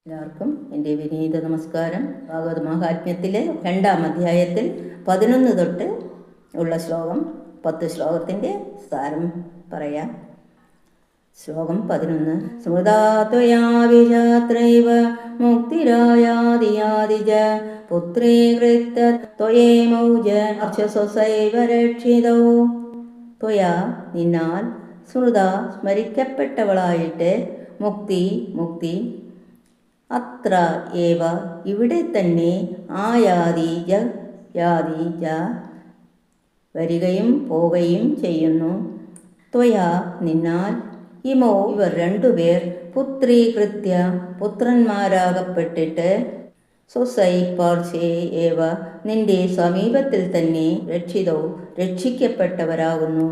എല്ലാവർക്കും എൻ്റെ വിനീത നമസ്കാരം. ഭാഗവത മഹാത്മ്യത്തിലെ 2-ാം അധ്യായത്തിൽ 11 തൊട്ട് ഉള്ള ശ്ലോകം 10 ശ്ലോകത്തിൻ്റെ സാരം പറയാം. ശ്ലോകം 11. സ്മൃതാത്വയാ വിജാത്രൈവ മുക്തിരായാദിയാദിജ പുത്രീകൃത്യ ത്വയേമൗജ അർച്ചസൈവ രക്ഷിതോ. ത്വയാ നിന്നാൽ, സ്മൃത സ്മരിക്കപ്പെട്ടവളായിട്ട്, മുക്തി അത്ര ഏവ ഇവിടെ തന്നെ, ആയാതീജ യാതീജ വരികയും പോവുകയും ചെയ്യുന്നു. ത്വയാ നിന്നാൽ, ഇമോ ഇവർ രണ്ടുപേർ പുത്രീകൃത്യ പുത്രന്മാരാകപ്പെട്ടിട്ട്, സ്വസൈ പാർശ്വേ ഏവ നിന്റെ സമീപത്തിൽ തന്നെ, രക്ഷിതോ രക്ഷിക്കപ്പെട്ടവരാകുന്നു.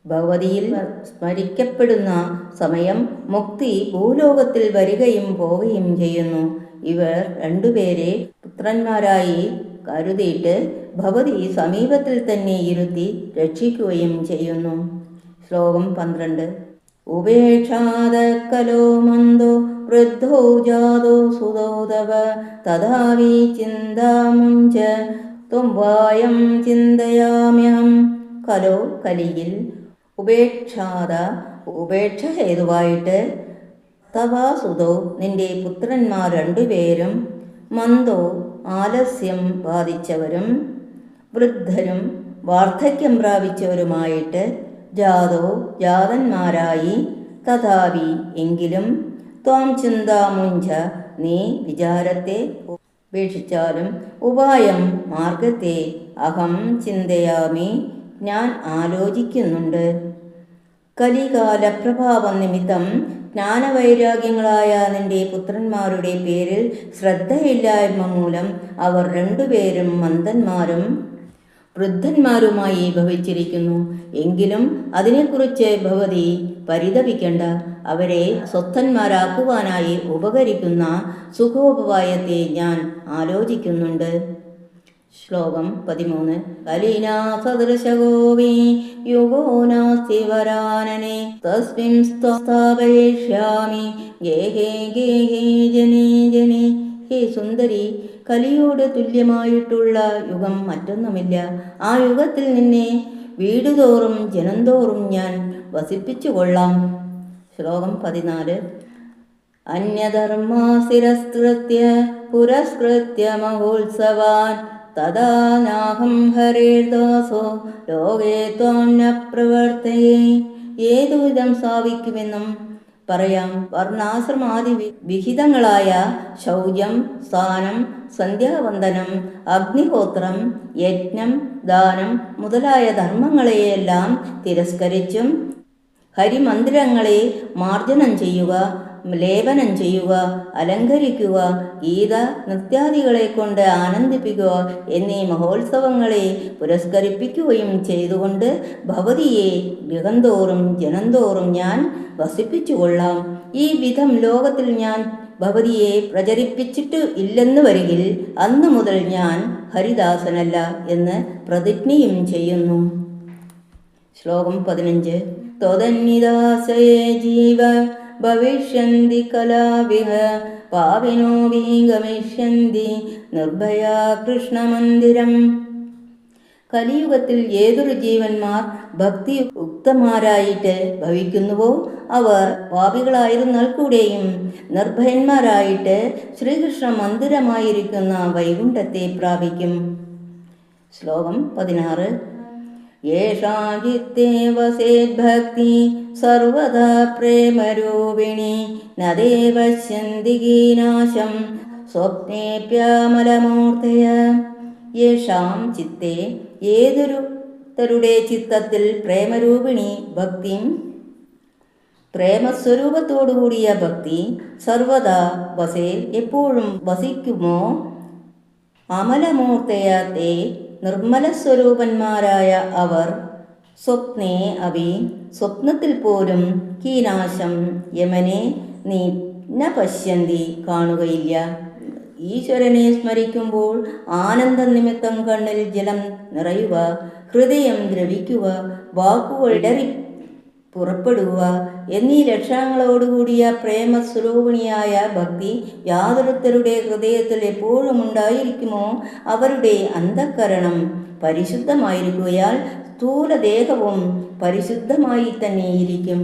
ഭഗവതിയിൽ സ്മരിക്കപ്പെടുന്ന സമയം മുക്തി ഭൂലോകത്തിൽ വരികയും പോവുകയും ചെയ്യുന്നു. ഇവർ രണ്ടുപേരെ പുത്രന്മാരായി കരുതിയിട്ട് ഭഗവതി സമീപത്തിൽ തന്നെ ഇരുത്തി രക്ഷിക്കുകയും ചെയ്യുന്നു. ശ്ലോകം 12. ഉപേക്ഷാദ കലോ മന്ദോ വൃദ്ധോ ജാതോ സുതോ തവ തഥാവി ചിന്താമുഞ്ച ത്വംവായം ചിന്തയാമ്യഹം. കലോ കലിയിൽ, ഉപേക്ഷാദ ഉപേക്ഷ ഹേതുവായിട്ട്, തവാ സുതോ നിന്റെ പുത്രന്മാർ രണ്ടുപേരും, മന്ദോ ആലസ്യം ബാധിച്ചവരും, വൃദ്ധരും വാർദ്ധക്യം പ്രാപിച്ചവരുമായിട്ട്, ജാതോ ജാതന്മാരായി, തഥാവി എങ്കിലും, ത്വാം ചിന്താമുഞ്ച നീ വിചാരത്തെ ഉപേക്ഷിച്ചാലും, ഉപായം മാർഗത്തെ, അഹം ചിന്തയാമി ഞാൻ ആലോചിക്കുന്നുണ്ട്. കലികാല പ്രഭാവം നിമിത്തം ജ്ഞാനവൈരാഗ്യങ്ങളായ നിന്റെ പുത്രന്മാരുടെ പേരിൽ ശ്രദ്ധയില്ലായ്മ മൂലം അവർ രണ്ടുപേരും മന്ദന്മാരും വൃദ്ധന്മാരുമായി ഭവിച്ചിരിക്കുന്നു. എങ്കിലും അതിനെക്കുറിച്ച് ഭഗവതി പരിതപിക്കേണ്ട. അവരെ സ്വസ്ഥന്മാരാക്കുവാനായി ഉപകരിക്കുന്ന സുഖോപവായത്തെ ഞാൻ ആലോചിക്കുന്നുണ്ട്. ശ്ലോകം 13. കലിനാ സദൃശഗോവീ യുഗോ നാസ്തി വരാനനെ തസ്മിൻ സ്ഥാപയിഷ്യാമി ഗേഹേ ഗേഹേ ജനേ ജനേ. ഹേ സുന്ദരി, കലിയോട് തുല്യമായിട്ടുള്ള യുഗം മറ്റൊന്നുമില്ല. ആ യുഗത്തിൽ നിന്നെ വീടുതോറും ജനംതോറും ഞാൻ വസിപ്പിച്ചു കൊള്ളാം. ശ്ലോകം 14. അന്യധർമാസിരസ്കൃത്യ പുരസ്കൃത്യ മഹോത്സവാൻ തദാ നാഹം ഹരേർദാസോ ലോകേ ത്വാം ന പ്രവർത്തയേ. ഏതുവിധം സ്ഥാപിക്കുമെന്നും പറയാം. വർണ്ണാശ്രമാദി വിഹിതങ്ങളായ ശൗചം, സ്നാനം, സന്ധ്യാവന്ദനം, അഗ്നിഹോത്രം, യജ്ഞം, ദാനം മുതലായ ധർമ്മങ്ങളെയെല്ലാം തിരസ്കരിച്ചും, ഹരിമന്ദിരങ്ങളെ മാർജനം ചെയ്യുക, ലേപനം ചെയ്യുക, അലങ്കരിക്കുക, ഗീത നൃത്യാദികളെ കൊണ്ട് ആനന്ദിപ്പിക്കുക എന്നീ മഹോത്സവങ്ങളെ പുരസ്കരിപ്പിക്കുകയും ചെയ്തുകൊണ്ട് ഭഗവതിയെ ഗൃഹന്തോറും ജനന്തോറും ഞാൻ വസിപ്പിച്ചു കൊള്ളാം. ഈ വിധം ലോകത്തിൽ ഞാൻ ഭഗവതിയെ പ്രചരിപ്പിച്ചിട്ട് ഇല്ലെന്ന് വരികിൽ അന്നു മുതൽ ഞാൻ ഹരിദാസനല്ല എന്ന് പ്രതിജ്ഞയും ചെയ്യുന്നു. ശ്ലോകം 15. ത്വദന്യദാസയേ ജീവ ഭവിഷ്യന്തി കലാവിഹ പാവിനോ ഗമിഷ്യന്തി നിർഭയാ കൃഷ്ണമന്ദിരം. കലിയുഗത്തിൽ ഏതൊരു ജീവന്മാർ ഭക്തിയുക്തമാരായിട്ട് ഭവിക്കുന്നുവോ അവർ പാപികളായിരുന്നാൽ കൂടെയും നിർഭയന്മാരായിട്ട് ശ്രീകൃഷ്ണ മന്ദിരമായിരിക്കുന്ന വൈകുണ്ഠത്തെ പ്രാപിക്കും. ശ്ലോകം 16. യേഷാചിത്തേ വസേദ്ഭക്തി സർവദാ പ്രേമരൂപിണി നദേ പശ്യന്തി കീനാശം സ്വപ്നേപ്യമലമൂർത്തയ. യേഷാം ചിത്തേ ഏതൊരുത്തരുടെ ചിത്തത്തിൽ പ്രേമരൂപിണി ഭക്തി, പ്രേമസ്വരൂപത്തോടുകൂടിയ ഭക്തി സർവദാ വസേ എപ്പോഴും വസിക്കുമോ, അമലമൂർത്തയത്തെ നിർമ്മല സ്വരൂപന്മാരായ അവർ, സ്വപ്നേ അഭി സ്വപ്നത്തിൽ പോലും, കീനാശം യമനെ നീ ന പശ്യന്തി കാണുകയില്ല. ഈശ്വരനെ സ്മരിക്കുമ്പോൾ ആനന്ദ നിമിത്തം കണ്ണിൽ ജലം നിറയുക, ഹൃദയം ദ്രവിക്കുക, വാക്കുകൾ പുറപ്പെടുക എന്നീ ലക്ഷണങ്ങളോടുകൂടിയ പ്രേമസ്വരൂപിണിയായ ഭക്തി യാതൊരുത്തരുടെ ഹൃദയത്തിൽ എപ്പോഴും ഉണ്ടായിരിക്കുമോ അവരുടെ അന്ധഃകരണം പരിശുദ്ധമായിരിക്കുകയാൽ സ്ഥൂലദേഹവും പരിശുദ്ധമായി തന്നെയിരിക്കും.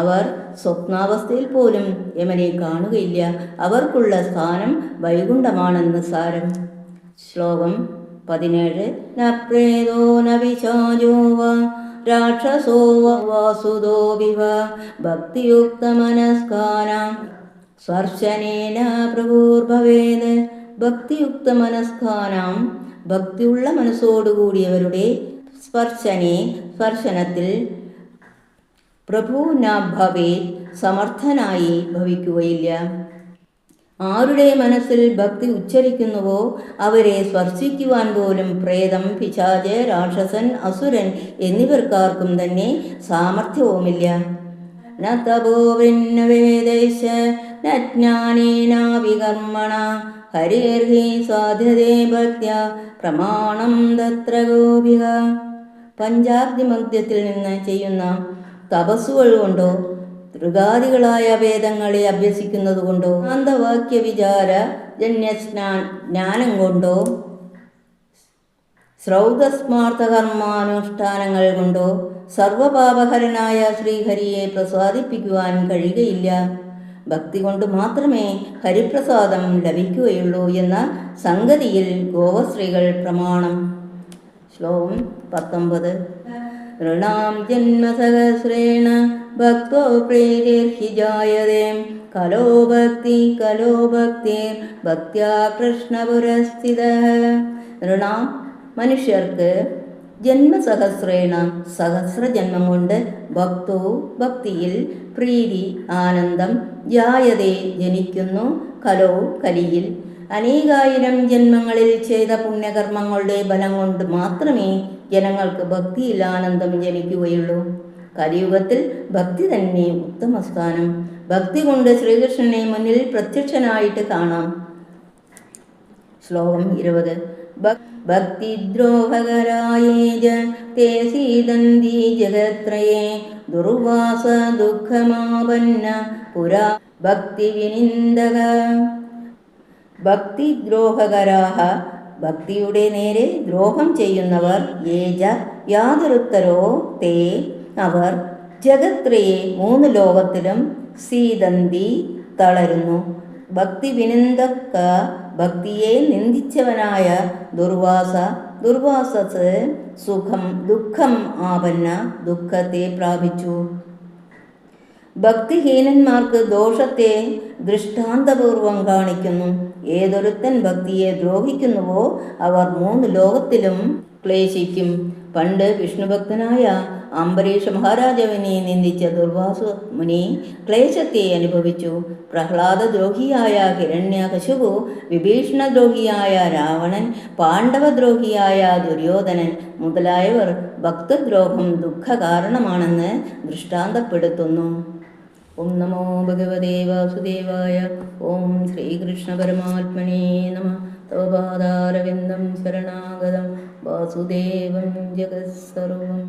അവർ സ്വപ്നാവസ്ഥയിൽ പോലും യമനെ കാണുകയില്ല. അവർക്കുള്ള സ്ഥാനം വൈകുണ്ഠമാണെന്ന് സാരം. ശ്ലോകം 17. ന പ്രേതോ ന പിശാചോ വാ രാക്ഷസോ വാസുദോ വിവ ഭക്തിയുക്തമനസ്കാനാം സ്പർശനേന പ്രഭുർഭവേത്. ഭക്തിയുക്തമനസ്കാനാം ഭക്തിയുള്ള മനസ്സോടുകൂടിയവരുടെ സ്പർശനത്തിൽ പ്രഭു ന ഭവേത് സമർത്ഥനായി ഭവിക്കുകയില്ല. ആരുടെ മനസ്സിൽ ഭക്തി ഉച്ചരിക്കുന്നുവോ അവരെ സ്പർശിക്കുവാൻ പോലും പ്രേതം, പിശാച്, രാക്ഷസൻ, അസുരൻ എന്നിവർക്കാർക്കും തന്നെ സാമർഥ്യവുമില്ല. ന തപോവിന്ന വേദൈശ ന ജ്ഞാനേന വികർമ്മണ ഹരിർഹി സാധ്യതേ ഭക്ത്യ പ്രമാണം തത്ര ഗോപിക. പഞ്ചാഗ്നിമഗ്ധ്യത്തിൽ നിന്ന് ചെയ്യുന്ന തപസ്സുകൾ കൊണ്ടോ ഋഗാദികളായ വേദങ്ങളെ അഭ്യസിക്കുന്നത് കൊണ്ടോ ശാന്തവാക്യ വിചാര ജന്യജ്ഞാനം കൊണ്ടോ ശ്രൗതസ്മാർത്ഥകർമാനുഷ്ഠാനങ്ങൾ കൊണ്ടോ സർവപാപഹരനായ ശ്രീഹരിയെ പ്രസാദിപ്പിക്കുവാൻ കഴിയുകയില്ല. ഭക്തി കൊണ്ട് മാത്രമേ ഹരിപ്രസാദം ലഭിക്കുകയുള്ളൂ എന്ന സംഗതിയിൽ ഗോപസ്ത്രീകൾ പ്രമാണം. ശ്ലോകം 19. ഋണാം ജന്മസഹസ്രേണ ഭക്തോ പ്രീതിർഹി ജായതേ കലോ ഭക്തിർ ഭക്ത്യാ കൃഷ്ണപുരസ്ഥിതഃ. ഋണാം മനുഷ്യർക്ക് ജന്മസഹസ്രേണ സഹസ്രജന്മം കൊണ്ട് ഭക്തോ ഭക്തിയിൽ പ്രീതി ആനന്ദം ജായതേ ജനിക്കുന്നു കലോ കലിയിൽ അനേകായിരം ജന്മങ്ങളിൽ ചെയ്ത പുണ്യകർമ്മങ്ങളുടെ ബലം കൊണ്ട് മാത്രമേ ജനങ്ങൾക്ക് ഭക്തിയിൽ ആനന്ദം ജനിക്കുകയുള്ളൂ. കലിയുഗത്തിൽ ഭക്തി തന്നെ ഉത്തമസ്ഥാനം. ഭക്തി കൊണ്ട് ശ്രീകൃഷ്ണനെ മുന്നിൽ പ്രത്യക്ഷനായിട്ട് കാണാം. ശ്ലോകം 20. ഭക്തിദ്രോഹകരായേജ തേ സീദന്തി ജഗത്രയേ ദുർവാസ ദുഃഖമാപന്ന പുരാ ഭക്തിവിനിന്ദക. ഭക്തിദ്രോഹകരാഹ ഭക്തിയുടെ നേരെ ദ്രോഹം ചെയ്യുന്നവർ ഏജ യാതൊരുത്തരോ തേ അവർ ജഗത്രയെ 3 ലോകത്തിലും സീദന്തി തളരുന്നു. ഭക്തി വിനിന്ദക ഭക്തിയെ നിന്ദിച്ചവനായ ദുർവാസസ് ദുഃഖം ആപന്ന ദുഃഖത്തെ പ്രാപിച്ചു. ഭക്തിഹീനന്മാർക്ക് ദോഷത്തെ ദൃഷ്ടാന്തപൂർവം കാണിക്കുന്നു. ഏതൊരുത്തൻ ഭക്തിയെ ദ്രോഹിക്കുന്നുവോ അവർ 3 ലോകത്തിലും ക്ലേശിക്കും. പണ്ട് വിഷ്ണുഭക്തനായ അംബരീഷ മഹാരാജാവിനെ നിന്ദിച്ച ദുർവാസ മുനി ക്ലേശത്തെ അനുഭവിച്ചു. പ്രഹ്ലാദദ്രോഹിയായ ഹിരണ്യകശിപു, വിഭീഷണദ്രോഹിയായ രാവണൻ, പാണ്ഡവദ്രോഹിയായ ദുര്യോധനൻ മുതലായവർ ഭക്തദ്രോഹം ദുഃഖകാരണമാണെന്ന് ദൃഷ്ടാന്തപ്പെടുത്തുന്നു. ഓം നമോ ഭഗവതേ വാസുദേവായ. ഓം ശ്രീകൃഷ്ണ പരമാത്മനേ നമഃ. തവ പാദാരവിന്ദം ശരണാഗതം വാസുദേവം ജഗത്സർവം.